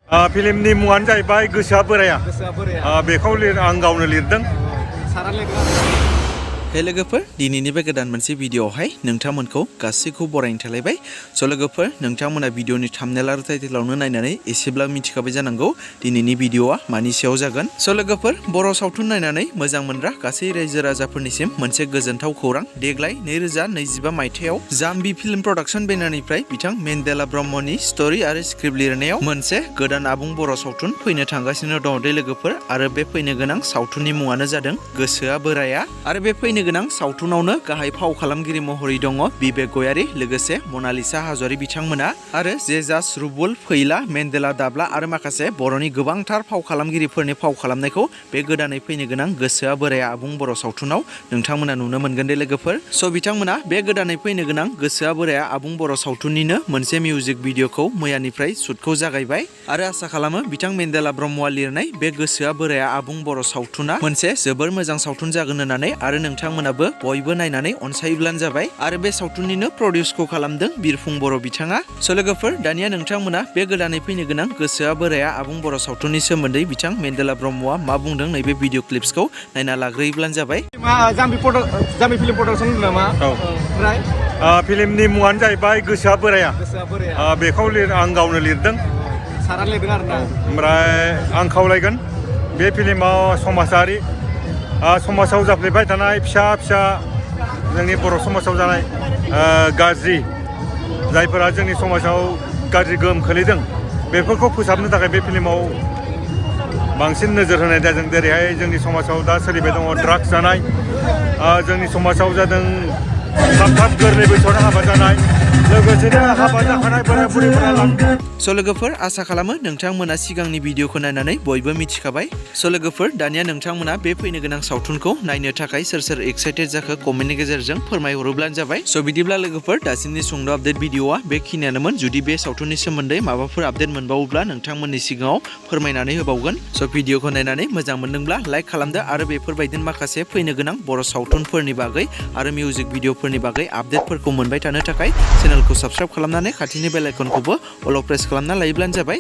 फिल्मनि मुङानो जाहैबाय गोसोआ बोराया। बेखौ आं गावनो लिरदों। हे लोगोफोर, दिनैनि बे गोदान मोनसे भिडिअआवहाय नोंथांमोनखौ गासैखौ बरायनो थालायबाय। स' लोगोफोर, नोंथांमोना भिडिअनि थाम्बनेल आरो टाइटेलावनो नायनानै एसेब्ला मिथिखाबाय जानांगौ दिनैनि भिडिअआ मानि सायाव जागोन। स' लोगोफोर, बर' सावथुन नायनानै मोजां मोनग्रा गासै रायजो राजाफोरनिसिम मोनसे गोजोनथाव खौरां। देग्लाय 2025 मायथाइयाव जाम्बी फिल्म प्रडाक्शन बेनारनिफ्राय बिथां मेन्डेला ब्रह्मनि स्ट'रि आरो स्क्रिप्ट लिरनायाव मोनसे गोदान आबुं बर' सावथुन फैनो थांगासिनो दङ दे लोगोफोर। आरो बे फैनो गोनां सावथुननि मुङानो जादों गोसोआ बोराया। आरो बे फैनो गोनां सावथुनावनो गाहाय फाव खालामगिरि महरै दङ बिबेक गयारी, लोगोसे मनालिसा हाज'वारी बिथांमोना आरो जेजास रुबुल, फैला, मेन्डेला दाब्ला आरो माखासे बर'नि गोबांथार फाव खालामगिरिफोरनि फाव खालामनायखौ बे गोदानै फैनो गोनां गोसोआ बोराया आबुं बर' सावथुनाव नोंथांमोना नुनो मोनगोन दे लोगोफोर। स' बिथांमोना बे गोदानै फैनो गोनां गोसोआ बोराया आबुं बर' सावथुननिनो मोनसे मिउजिक भिडिअखौ मैयानिफ्राय शुटखौ जागायबाय आरो आसा खालामो बिथां मेन्डेला ब्रह्मआ लिरनाय बे गोसोआ बोराया आबुं बर' सावथुना मोनसे जोबोर मोजां सावथुन जागोन होननानै आरो नोंथांमोनाबो बयबो नायनानै अनसायोब्लानो जाबाय। आरो बे सावथुननिनो प्रडिउसखौ खालामदों बिरफुं बर' बिथाङा। स' लोगोफोर, दानिया नोंथांमोना बे गोदानै फैनो गोनां गोसोआ बोराया आबुं बर' सावथुननि सोमोन्दै बिथां मेन्डेला ब्रह्मआ मा बुंदों नैबे भिडिअ क्लिप्सखौ नायना लाग्रोयोब्लानो जाबाय। जाम्बी फिल्म प्रडाक्शन नामा? ओमफ्राय फिल्मनि मुङानो जाहैबाय गोसोआ बोराया। बेखौ आं गावनो लिरदों। ओमफ्राय आं खावलायगोन बे फिल्माव समाजारि समाजाव जाफ्लेबाय थानाय फिसा फिसा जोंनि बर' समाजाव जानाय गाज्रि, जायफोरा जोंनि समाजाव गाज्रि गोहोम खोलैदों, बेफोरखौ फोसाबनो थाखाय बे फिल्माव बांसिन नोजोर होनाय जादों। जेरैहाय जोंनि समाजाव दा सोलिबाय दङ ड्राग्स जानाय, जोंनि समाजाव जादों थाब गोरलै बैसोआवनो हाबा जानाय, लोगोसेनो हाबा जाखानाय बोराय बुरैफोरा स' लोगोफोर, आसा खालामो नोंथांमोना सिगांनि भिडिअखौ नायनानै बयबो मिथिखाबाय। स' लोगोफोर, दानिया नोंथांमोना बे फैनो गोनां सावथुनखौ नायनो थाखाय सोर सोर एक्साइटेड जाखो कमेन्टनि गेजेरजों फोरमायहरोब्लानो जाबाय। स' बिदिब्ला लोगोफोर, दासिमनि सुंद' आपडेट भिडिअआ बेखिनियानोमोन। जुदि बे सावथुननि सोमोन्दै माबाफोर आपडेट मोनबावोब्ला नोंथांमोननि सिगाङाव फोरमायनानै होबावगोन। स' भिडिअखौ नायनानै मोजां मोनदोंब्ला लाइक खालामदो आरो बेफोरबायदिनो माखासे फैनो गोनां बर' सावथुनफोरनि बागै आरो मिउजिक भिडिअफोरनि बागै आपडेटफोरखौ मोनबाय थानो थाखाय चेनेलखौ साबस्क्राइब खालामनानै खाथिनि बेल आइकनखौबो अल प्रेस खालामना लायोब्लानो जाबाय।